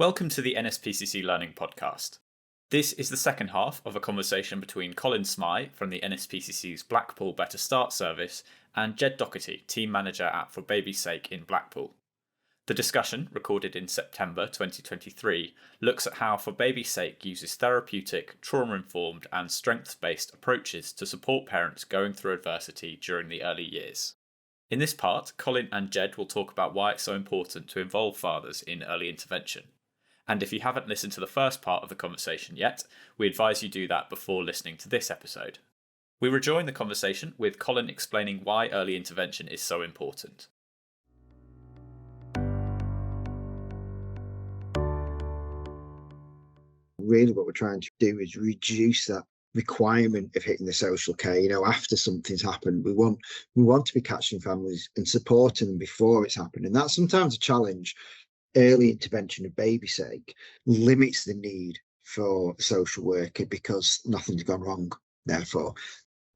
Welcome to the NSPCC Learning Podcast. This is the second half of a conversation between Colin Smy from the NSPCC's Blackpool Better Start service and Ged Docherty, Team Manager at For Baby's Sake in Blackpool. The discussion, recorded in September 2023, looks at how For Baby's Sake uses therapeutic, trauma-informed and strengths-based approaches to support parents going through adversity during the early years. In this part, Colin and Ged will talk about why it's so important to involve fathers in early intervention. And if you haven't listened to the first part of the conversation yet, we advise you do that before listening to this episode. We rejoin the conversation with Colin explaining why early intervention is so important. Really what we're trying to do is reduce that requirement of hitting the social care. After something's happened, we want to be catching families and supporting them before it's happened. And that's sometimes a challenge. Early intervention of baby's sake limits the need for a social worker because nothing's gone wrong. Therefore,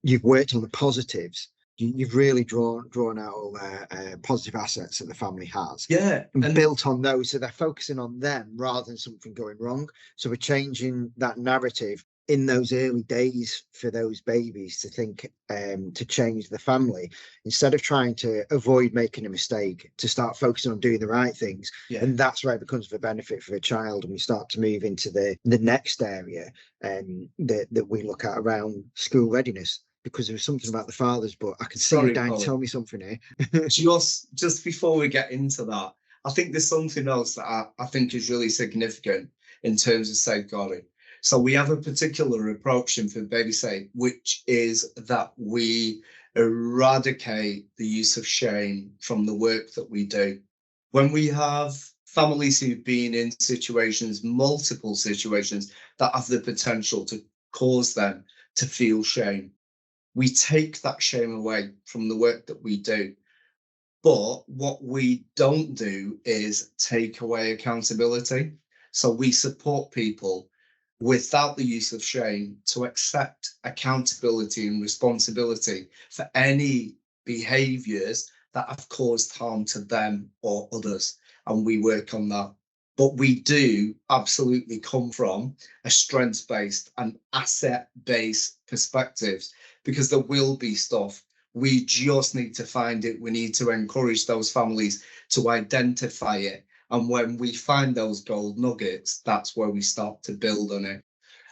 you've worked on the positives. You've really drawn out all their positive assets that the family has. And built on those. So they're focusing on them rather than something going wrong. So we're changing that narrative in those early days for those babies to think to change the family instead of trying to avoid making a mistake, to start focusing on doing the right things. And that's where it becomes of a benefit for the child. And we start to move into the next area that we look at around school readiness. Because there was something about the fathers, but I can see you down. Tell me something here. just before we get into that, I think there's something else that I think is really significant in terms of safeguarding. So we have a particular approach in For Baby's Sake, which is that we eradicate the use of shame from the work that we do. When we have families who've been in situations, multiple situations, that have the potential to cause them to feel shame, we take that shame away from the work that we do. But what we don't do is take away accountability. So we support people without the use of shame to accept accountability and responsibility for any behaviours that have caused harm to them or others. And we work on that. But we do absolutely come from a strengths-based and asset-based perspectives, because there will be stuff. We just need to find it. We need to encourage those families to identify it. And when we find those gold nuggets, that's where we start to build on it.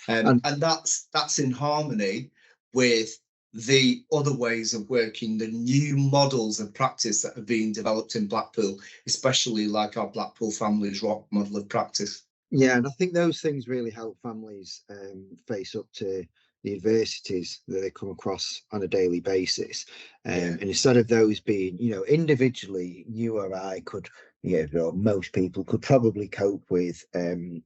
And that's in harmony with the other ways of working, the new models of practice that are being developed in Blackpool, especially like our Blackpool Families Rock model of practice. Yeah, and I think those things really help families face up to the adversities that they come across on a daily basis. And instead of those being, individually, you or I could, or most people could probably cope with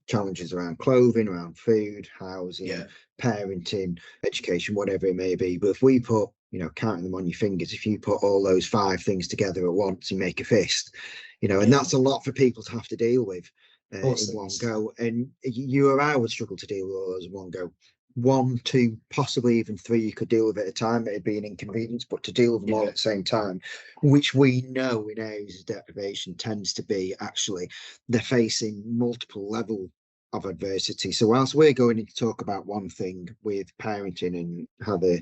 challenges around clothing, around food, housing, parenting, education, whatever it may be. But if we put, counting them on your fingers, if you put all those 5 things together at once and make a fist, and that's a lot for people to have to deal with in one go. And you or I would struggle to deal with all those in one go. 1, 2, possibly even 3 you could deal with at a time. It'd be an inconvenience, but to deal with them all at the same time, which we know in areas of deprivation tends to be actually they're facing multiple level of adversity. So whilst we're going in to talk about one thing with parenting and how the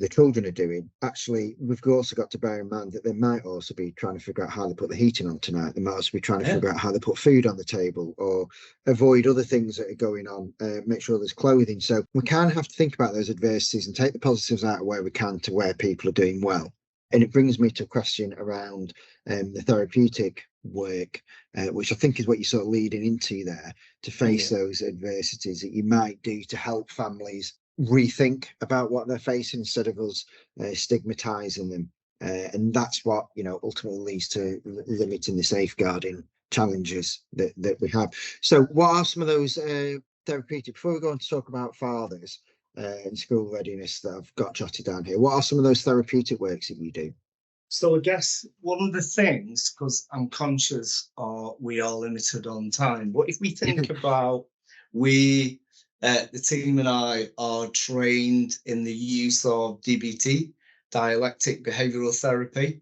children are doing, actually we've also got to bear in mind that they might also be trying to figure out how they put the heating on tonight. They might also be trying to figure out how they put food on the table or avoid other things that are going on, make sure there's clothing. So we kind of have to think about those adversities and take the positives out of where we can to where people are doing well. And it brings me to a question around the therapeutic work, which I think is what you're sort of leading into there, to face those adversities that you might do to help families rethink about what they're facing instead of us stigmatizing them. And that's what, ultimately leads to limiting the safeguarding challenges that we have. So what are some of those therapeutic, before we go on to talk about fathers and school readiness that I've got jotted down here, what are some of those therapeutic works that you do? So I guess one of the things, because I'm conscious we are limited on time, but if we think about the team and I are trained in the use of DBT, dialectic behavioural therapy.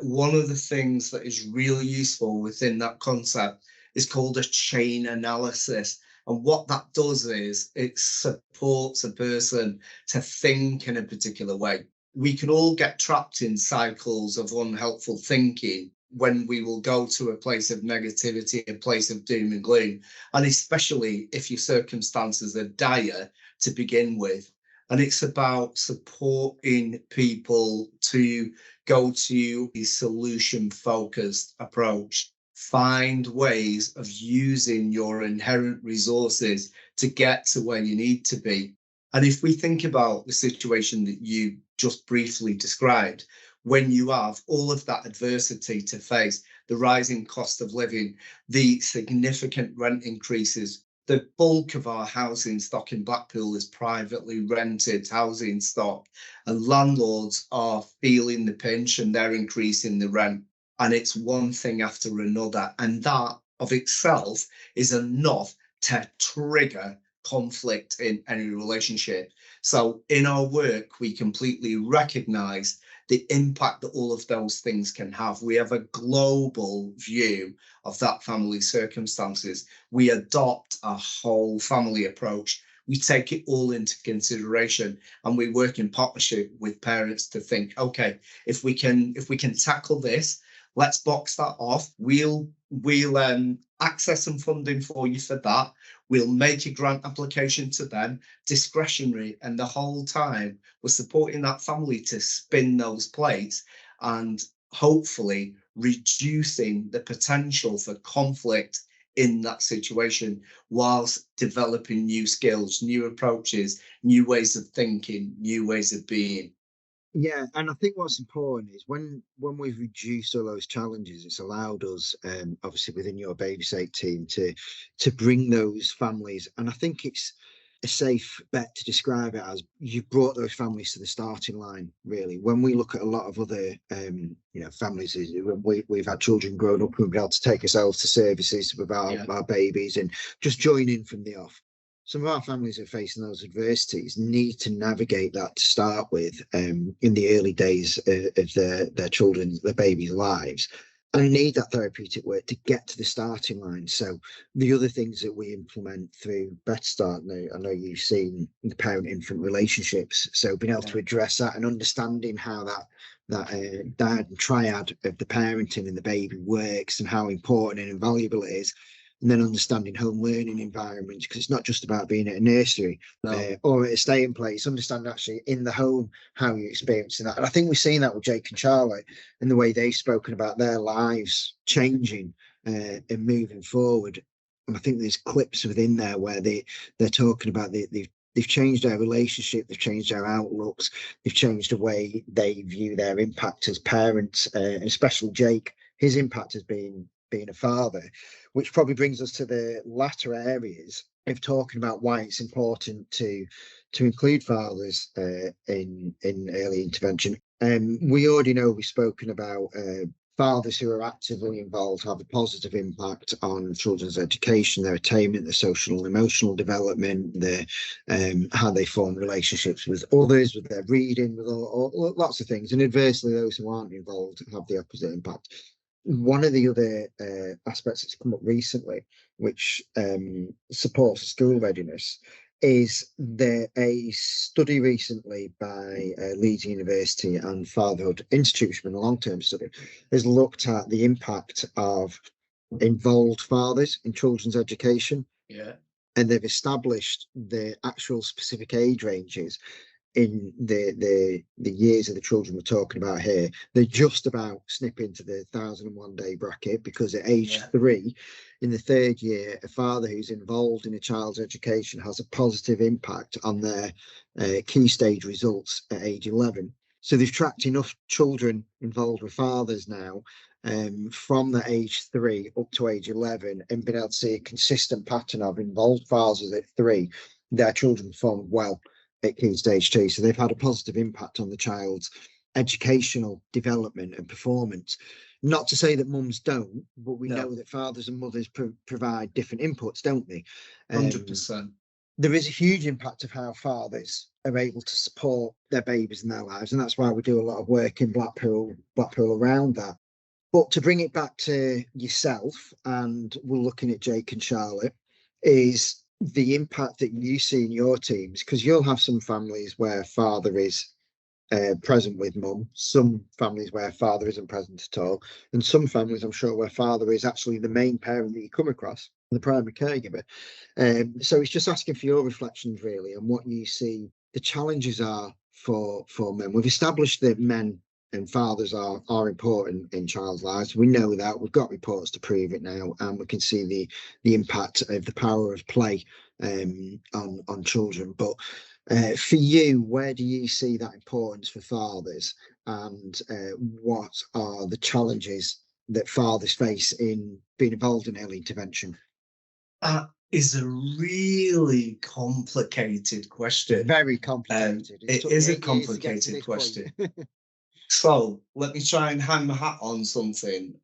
One of the things that is really useful within that concept It's called a chain analysis. And what that does is it supports a person to think in a particular way. We can all get trapped in cycles of unhelpful thinking when we will go to a place of negativity, a place of doom and gloom, and especially if your circumstances are dire to begin with. And it's about supporting people to go to a solution-focused approach. Find ways of using your inherent resources to get to where you need to be. And if we think about the situation that you just briefly described, when you have all of that adversity to face, the rising cost of living, the significant rent increases, the bulk of our housing stock in Blackpool is privately rented housing stock, and landlords are feeling the pinch and they're increasing the rent. And it's one thing after another. And that of itself is enough to trigger conflict in any relationship. So in our work, we completely recognize the impact that all of those things can have. We have a global view of that family circumstances. We adopt a whole family approach. We take it all into consideration, and we work in partnership with parents to think, okay, if we can tackle this, let's box that off. We'll access some funding for you for that. We'll make a grant application to them, discretionary, and the whole time we're supporting that family to spin those plates and hopefully reducing the potential for conflict in that situation, whilst developing new skills, new approaches, new ways of thinking, new ways of being. Yeah, and I think what's important is when we've reduced all those challenges, it's allowed us, obviously within your Baby Safe team, to bring those families. And I think it's a safe bet to describe it as you've brought those families to the starting line. Really, when we look at a lot of other, families, when we've had children growing up, we've been able to take ourselves to services with our babies and just join in from the off. Some of our families are facing those adversities, need to navigate that to start with in the early days of their children's, their babies' lives. And need that therapeutic work to get to the starting line. So the other things that we implement through Better Start, I know you've seen the parent-infant relationships. So being able to address that and understanding how that triad of the parenting and the baby works and how important and invaluable it is. And then understanding home learning environments, because it's not just about being at a nursery or at a staying place. Understand actually in the home how you're experiencing that. And I think we've seen that with Jake and Charlotte and the way they've spoken about their lives changing and moving forward. And I think there's clips within there where they're talking about they've changed their relationship, they've changed their outlooks, they've changed the way they view their impact as parents, and especially Jake, his impact has been being a father, which probably brings us to the latter areas of talking about why it's important to include fathers in early intervention. We already know we've spoken about fathers who are actively involved have a positive impact on children's education, their attainment, their social and emotional development, how they form relationships with others, with their reading, with all lots of things. And adversely, those who aren't involved have the opposite impact. One of the other aspects that's come up recently, which supports school readiness, is a study recently by Leeds University and Fatherhood Institute, a long-term study, has looked at the impact of involved fathers in children's education. Yeah. And they've established the actual specific age ranges in the years of the children we're talking about here. They just about snip into the 1,001 day bracket, because at age 3, in the 3rd year, a father who's involved in a child's education has a positive impact on their key stage results at age 11. So they've tracked enough children involved with fathers now from the age 3 up to age 11, and been able to see a consistent pattern of involved fathers at 3. Their children performed well at key stage 2, so they've had a positive impact on the child's educational development and performance. Not to say that mums don't, but we know that fathers and mothers provide different inputs, don't they? 100%. There is a huge impact of how fathers are able to support their babies in their lives, and that's why we do a lot of work in Blackpool around that. But to bring it back to yourself, and we're looking at Jake and Charlotte, is the impact that you see in your teams, because you'll have some families where father is present with mum, some families where father isn't present at all, and some families, I'm sure, where father is actually the main parent that you come across, the primary caregiver. So it's just asking for your reflections, really, and what you see the challenges are for men. We've established that men and fathers are important in child's lives. We know that. We've got reports to prove it now, and we can see the impact of the power of play on children. But for you, where do you see that importance for fathers, and what are the challenges that fathers face in being involved in early intervention? That is a really complicated question. Very complicated. It is a complicated question. So let me try and hang my hat on something.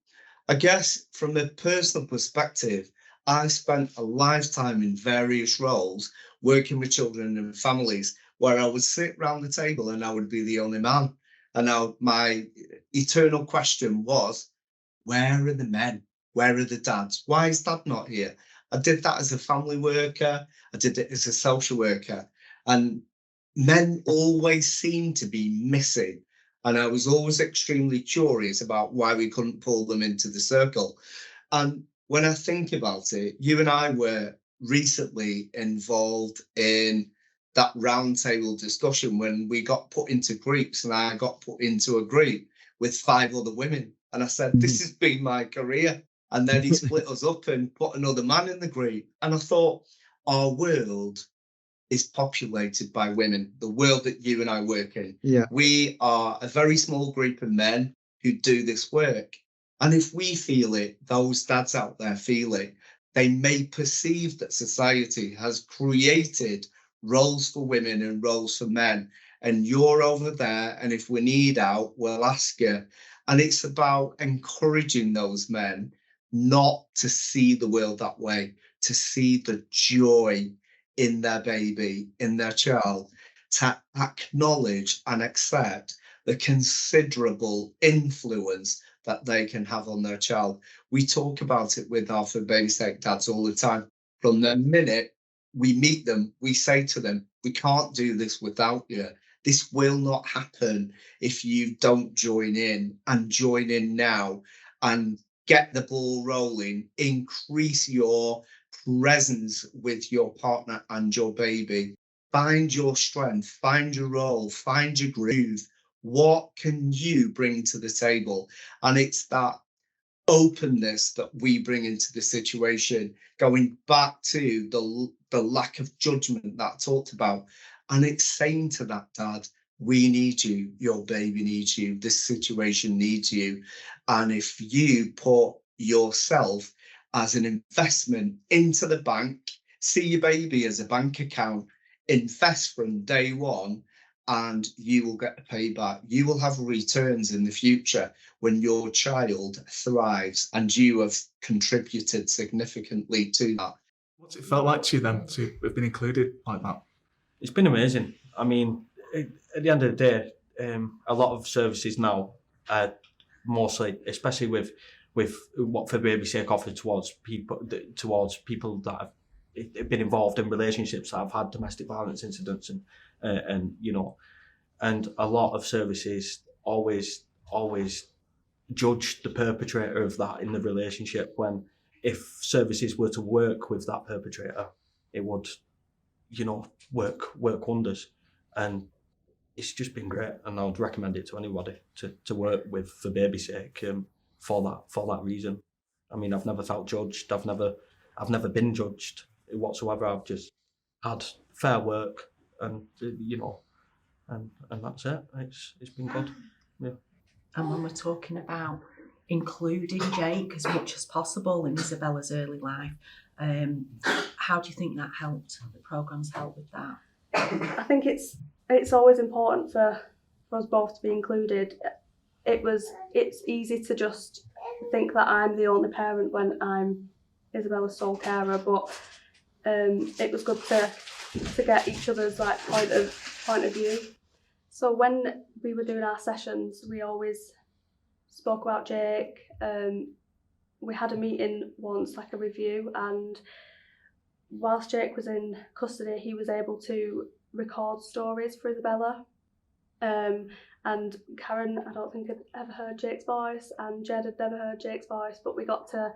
I guess from a personal perspective, I spent a lifetime in various roles working with children and families where I would sit around the table and I would be the only man. And now my eternal question was, where are the men? Where are the dads? Why is dad not here? I did that as a family worker. I did it as a social worker. And men always seemed to be missing. And I was always extremely curious about why we couldn't pull them into the circle. And when I think about it, you and I were recently involved in that roundtable discussion when we got put into groups, and I got put into a group with 5 other women. And I said, this has been my career. And then he split us up and put another man in the group. And I thought, our world is populated by women, the world that you and I work in. Yeah. We are a very small group of men who do this work. And if we feel it, those dads out there feel it, they may perceive that society has created roles for women and roles for men. And you're over there, and if we need out, we'll ask you. And it's about encouraging those men not to see the world that way, to see the joy in their baby, in their child, to acknowledge and accept the considerable influence that they can have on their child. We talk about it with our For Baby's Sake dads all the time. From the minute we meet them, we say to them, we can't do this without you. This will not happen if you don't join in, and join in now and get the ball rolling, increase your presence with your partner and your baby. Find your strength, find your role, find your groove. What can you bring to the table? And it's that openness that we bring into the situation, going back to the lack of judgment that I talked about. And it's saying to that dad, we need you, your baby needs you, this situation needs you. And if you put yourself as an investment into the bank, see your baby as a bank account, invest from day one, and you will get a payback. You will have returns in the future when your child thrives and you have contributed significantly to that. What's it felt like to you then to have been included like that? It's been amazing. I mean, at the end of the day, a lot of services now, mostly, especially with what For Baby's Sake offers towards people that have been involved in relationships that have had domestic violence incidents, and you know, and a lot of services always judge the perpetrator of that in the relationship, when if services were to work with that perpetrator, it would, you know, work wonders. And it's just been great, and I would recommend it to anybody to work with For Baby's Sake for that reason. I mean, I've never felt judged. I've never been judged whatsoever. I've just had fair work, and you know, and that's it. It's been good. Yeah. And when we're talking about including Jake as much as possible in Isabella's early life, how do you think that helped? The program's helped with that? I think it's always important for us both to be included. It's easy to just think that I'm the only parent when I'm Isabella's sole carer, but it was good to get each other's like point of view. So when we were doing our sessions, we always spoke about Jake. We had a meeting once, like a review, and whilst Jake was in custody, he was able to record stories for Isabella. And Karen, I don't think had ever heard Jake's voice, and Ged had never heard Jake's voice, but we got to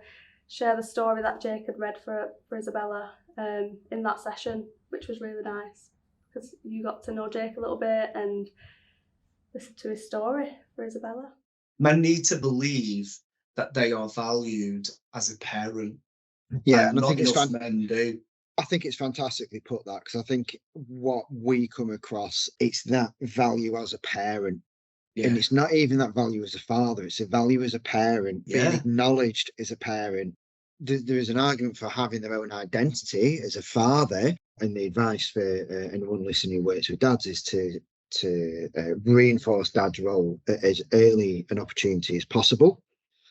share the story that Jake had read for Isabella in that session, which was really nice, because you got to know Jake a little bit and listen to his story for Isabella. Men need to believe that they are valued as a parent. Yeah, and I think not enough men do. I think it's fantastically put that, because I think what we come across, it's that value as a parent. Yeah. And it's not even that value as a father, it's a value as a parent, being acknowledged as a parent. There is an argument for having their own identity as a father, and the advice for anyone listening who works with dads is to reinforce dad's role at as early an opportunity as possible.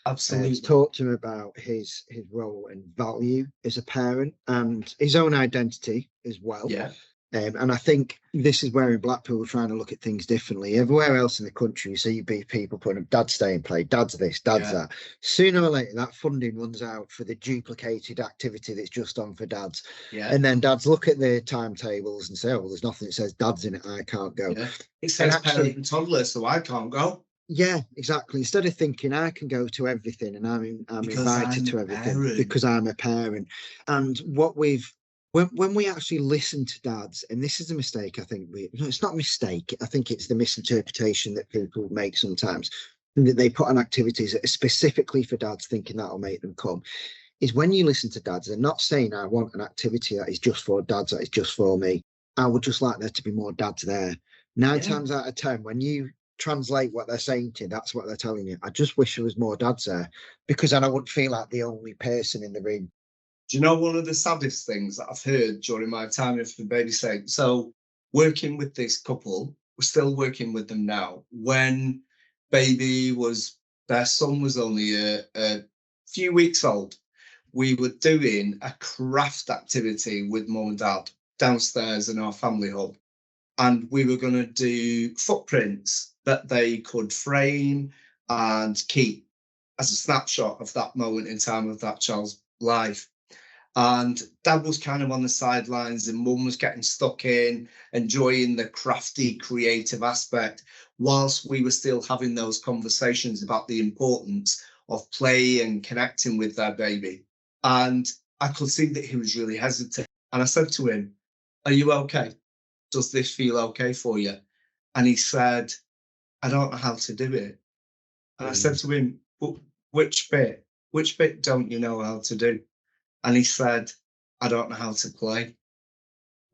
Absolutely. Talk to him about his role and value as a parent and his own identity as well. Yeah. And I think this is where in Blackpool we're trying to look at things differently. Everywhere else in the country, you see people putting up dad's stay and play, dad's this, dad's that. Sooner or later, that funding runs out for the duplicated activity that's just on for dads. Yeah. And then dads look at the timetables and say, oh, well, there's nothing that says dad's in it, I can't go. Yeah. It says parent and toddler, so I can't go. Yeah, exactly. Instead of thinking I can go to everything and I'm invited to everything because I'm a parent. And what when we actually listen to dads, and this is a mistake, I think it's not a mistake. I think it's the misinterpretation that people make sometimes, that they put on activities that are specifically for dads, thinking that'll make them come. Is when you listen to dads, they're not saying I want an activity that is just for dads, that is just for me. I would just like there to be more dads there. 9 times out of 10, when you translate what they're saying to you, that's what they're telling you. I just wish there was more dads there, because then I wouldn't feel like the only person in the room. Do you know one of the saddest things that I've heard during my time for baby's sake? So working with this couple, we're still working with them now. When their son was only a few weeks old, we were doing a craft activity with mum and dad downstairs in our family hub. And we were going to do footprints that they could frame and keep as a snapshot of that moment in time of that child's life. And dad was kind of on the sidelines and mum was getting stuck in, enjoying the crafty, creative aspect, whilst we were still having those conversations about the importance of play and connecting with their baby. And I could see that he was really hesitant. And I said to him, "Are you okay? Does this feel okay for you?" And he said, "I don't know how to do it." And I said to him, "Well, which bit don't you know how to do?" And he said, "I don't know how to play.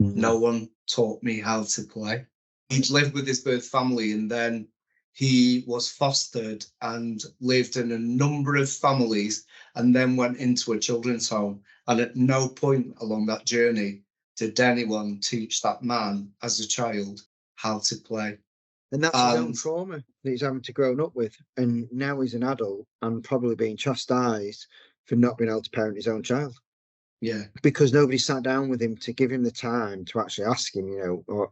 No one taught me how to play." He'd lived with his birth family, and then he was fostered and lived in a number of families, and then went into a children's home. And at no point along that journey did anyone teach that man as a child how to play. And that's his own trauma that he's having to grow up with. And now he's an adult and probably being chastised for not being able to parent his own child. Yeah. Because nobody sat down with him to give him the time to actually ask him,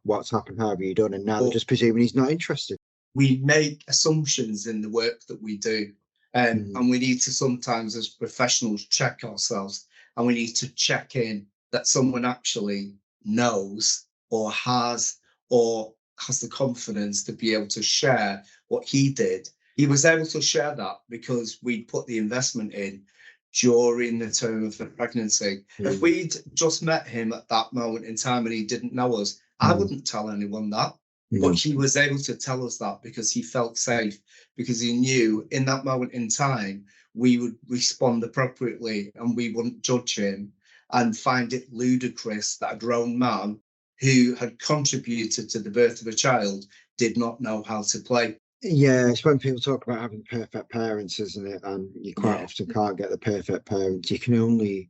what's happened, how have you done? And now they're just presuming he's not interested. We make assumptions in the work that we do. And we need to sometimes, as professionals, check ourselves. And we need to check in that someone actually knows or has the confidence to be able to share what he did. He was able to share that because we put the investment in during the term of the pregnancy. If we'd just met him at that moment in time and he didn't know us, I wouldn't tell anyone that. But he was able to tell us that because he felt safe, because he knew in that moment in time we would respond appropriately and we wouldn't judge him and find it ludicrous that a grown man who had contributed to the birth of a child did not know how to play. Yeah, it's when people talk about having perfect parents, isn't it? And you quite often can't get the perfect parents. You can only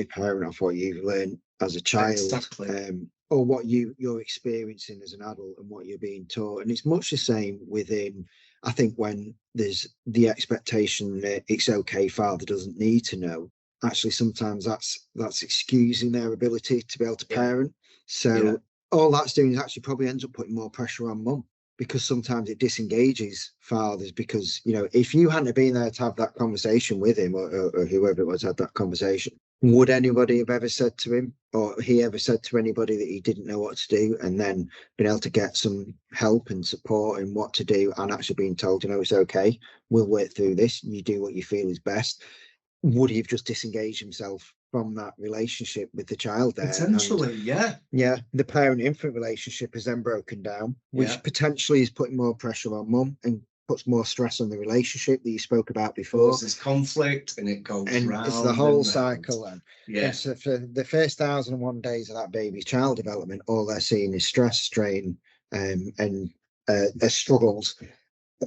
parent off what you've learned as a child. Exactly. Or what you're experiencing as an adult and what you're being taught. And it's much the same within, I think, when there's the expectation that it's okay, father doesn't need to know. Actually, sometimes that's excusing their ability to be able to parent. So all that's doing is actually probably ends up putting more pressure on mum, because sometimes it disengages fathers, because, you know, if you hadn't been there to have that conversation with him, or whoever it was had that conversation, would anybody have ever said to him, or he ever said to anybody, that he didn't know what to do, and then been able to get some help and support in what to do, and actually being told, you know, it's okay, we'll work through this, you do what you feel is best? Would he have just disengaged himself from that relationship with the child there? Potentially, yeah. Yeah, the parent-infant relationship is then broken down, which potentially is putting more pressure on mum and puts more stress on the relationship that you spoke about before. Causes conflict, and it goes round. It's the whole cycle then. Yeah. And so for the first 1,001 days of that baby's child development, all they're seeing is stress, strain, and struggles,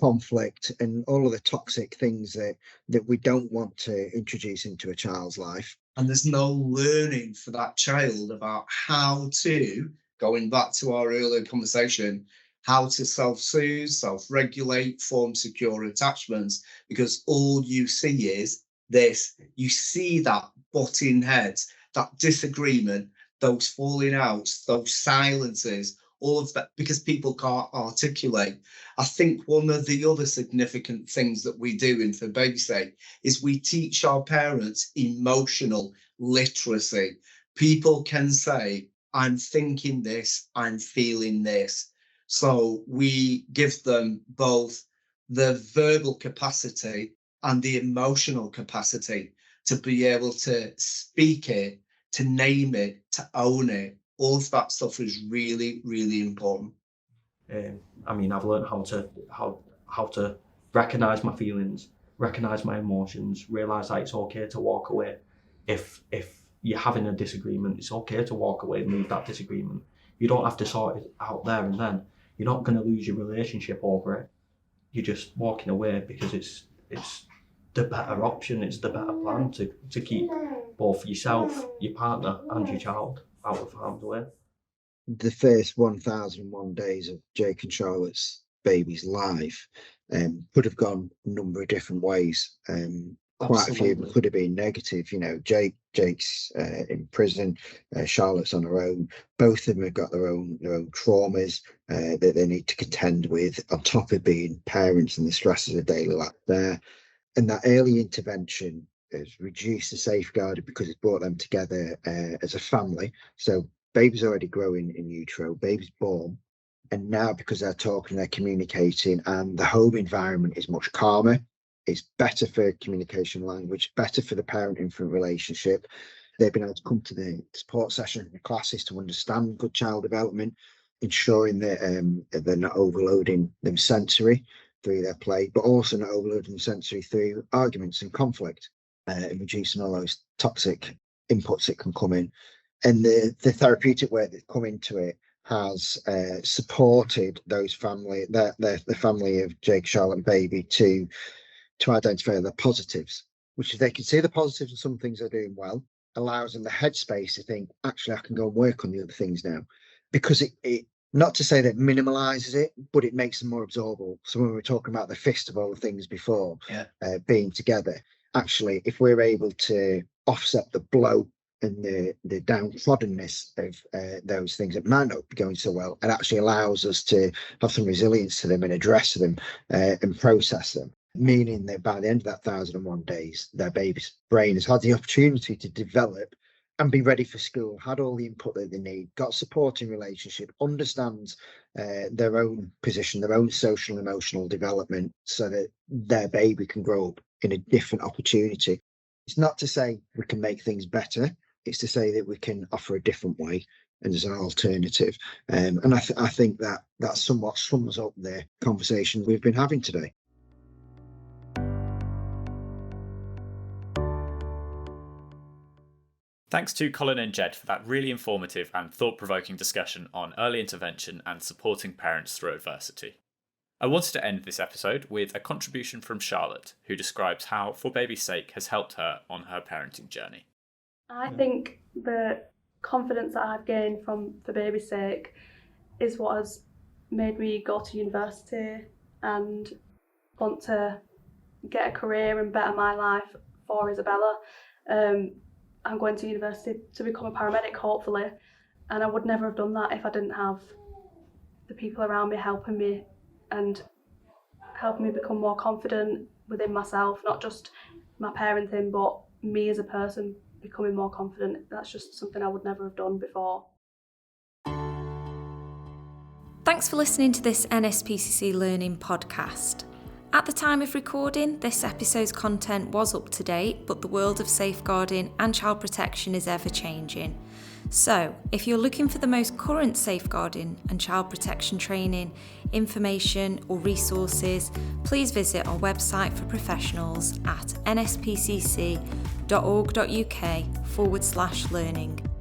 conflict, and all of the toxic things that we don't want to introduce into a child's life. And there's no learning for that child about how to, going back to our earlier conversation, how to self-soothe, self-regulate, form secure attachments, because all you see is this. You see that butting heads, that disagreement, those falling outs, those silences, all of that, because people can't articulate. I think one of the other significant things that we do in For Baby's Sake is we teach our parents emotional literacy. People can say, I'm thinking this, I'm feeling this. So we give them both the verbal capacity and the emotional capacity to be able to speak it, to name it, to own it. All of that stuff is really, really important. I mean, I've learned how to recognise my feelings, recognise my emotions, realise that it's okay to walk away. If you're having a disagreement, it's okay to walk away and leave that disagreement. You don't have to sort it out there and then. You're not going to lose your relationship over it. You're just walking away because it's the better option. It's the better plan to keep both yourself, your partner, and your child out of harm's way. The first 1,001 days of Jake and Charlotte's baby's life could have gone a number of different ways. Quite a few could have been negative. You know, Jake's in prison, Charlotte's on her own. Both of them have got their own traumas that they need to contend with, on top of being parents and the stresses of daily life there. And that early intervention has reduced the safeguarding, because it's brought them together as a family. So baby's already growing in utero, baby's born, and now because they're talking, they're communicating, and the home environment is much calmer. It's better for communication language, better for the parent-infant relationship. They've been able to come to the support session, the classes, to understand good child development, ensuring that they're not overloading them sensory through their play, but also not overloading them sensory through arguments and conflict, and reducing all those toxic inputs that can come in. And the therapeutic work that's come into it has supported those family, the family of Jake, Charlotte, and baby to identify the positives, which, if they can see the positives and some things are doing well, allows them the headspace to think, actually, I can go and work on the other things now. Because it not to say that minimalizes it, but it makes them more absorbable. So when we were talking about the fist of all the things before, being together, actually, if we're able to offset the blow and the downtroddenness of those things that might not be going so well, it actually allows us to have some resilience to them and address them and process them. Meaning that by the end of that 1,001 days, their baby's brain has had the opportunity to develop and be ready for school, had all the input that they need, got supporting relationship, understands their own position, their own social and emotional development, so that their baby can grow up in a different opportunity. It's not to say we can make things better, it's to say that we can offer a different way and as an alternative. And I think that somewhat sums up the conversation we've been having today. Thanks to Colin and Ged for that really informative and thought-provoking discussion on early intervention and supporting parents through adversity. I wanted to end this episode with a contribution from Charlotte, who describes how For Baby's Sake has helped her on her parenting journey. I think the confidence that I've gained from For Baby's Sake is what has made me go to university and want to get a career and better my life for Isabella. I'm going to university to become a paramedic, hopefully, and I would never have done that if I didn't have the people around me helping me and helping me become more confident within myself, not just my parenting, but me as a person becoming more confident. That's just something I would never have done before. Thanks for listening to this NSPCC Learning Podcast. At the time of recording, this episode's content was up to date, but the world of safeguarding and child protection is ever changing. So, if you're looking for the most current safeguarding and child protection training, information or resources, please visit our website for professionals at nspcc.org.uk/learning.